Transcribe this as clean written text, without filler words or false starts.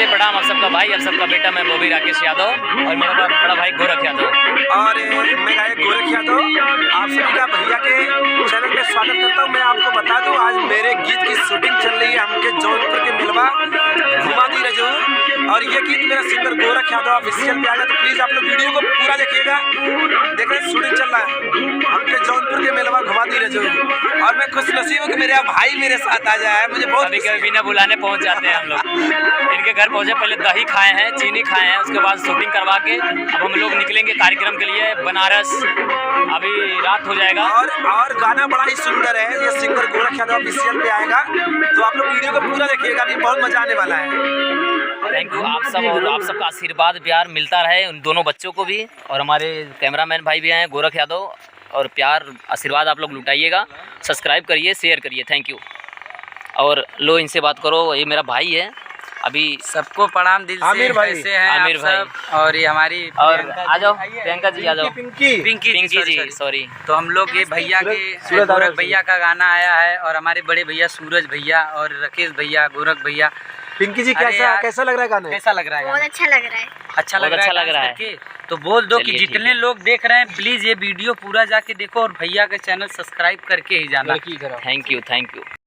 नमस्ते प्रणाम आप सबका भाई, आप सबका बेटा, मैं बॉबी राकेश यादव और मेरा बड़ा भाई गोरख यादव और मैं गायक गोरख यादव आप सभी का भैया के चैनल पे स्वागत करता हूँ। मैं आपको बता दूँ आज मेरे गीत की शूटिंग चल रही है हमके जौनपुर के मिलवा घुमाती रजू, और ये गीत मेरा सिंगर गोरख यादव ऑफिशियल पे आएगा, तो प्लीज़ आप लोग वीडियो को पूरा देखिएगा। देख रहे हैं शूटिंग चल रहा है हमके जौनपुर के मिलवा घुमाती रजू, और मैं खुश नसीब हूँ कि मेरा भाई मेरे साथ आ जाए। मुझे बहुत कभी कभी बिना बुलाने पहुंच जाते हैं हम लोग। इनके घर पहुंचे, पहले दही खाए हैं, चीनी खाए हैं, उसके बाद शूटिंग करवा के अब हम लोग निकलेंगे कार्यक्रम के लिए बनारस। अभी रात हो जाएगा और गाना बड़ा ही सुंदर है। ये सिंगर गोरख यादव ऑफिशियल पे आएगा, तो आप लोग वीडियो को पूरा देखिएगा, अभी बहुत मजा आने वाला है। थैंक यू आप सब, और आप सबका आशीर्वाद प्यार मिलता रहे उन दोनों बच्चों को भी, और हमारे कैमरामैन भाई भी हैं गोरख यादव, और प्यार आशीर्वाद आप लोग लुटाइएगा। सब्सक्राइब करिए, शेयर करिए, थैंक यू। और लो इनसे बात करो, ये मेरा भाई है। अभी सबको प्रणाम दिल से। आमिर भाई, कैसे हैं आमिर आप भाई सब? और ये हमारी और आ जाओ प्रियंका जी, आ जाओ। पिंकी जी सॉरी। तो हम लोग ये भैया के गोरख भैया का गाना आया है, और हमारे बड़े भैया सूरज भैया और राकेश भैया, गोरख भैया। पिंकी जी कैसा लग रहा है गाना? कैसा लग रहा है? बहुत अच्छा लग रहा है। अच्छा लग रहा है करके? तो बोल दो कि जितने लोग देख रहे हैं प्लीज ये वीडियो पूरा जाके देखो, और भैया का चैनल सब्सक्राइब करके ही जाना। Thank you.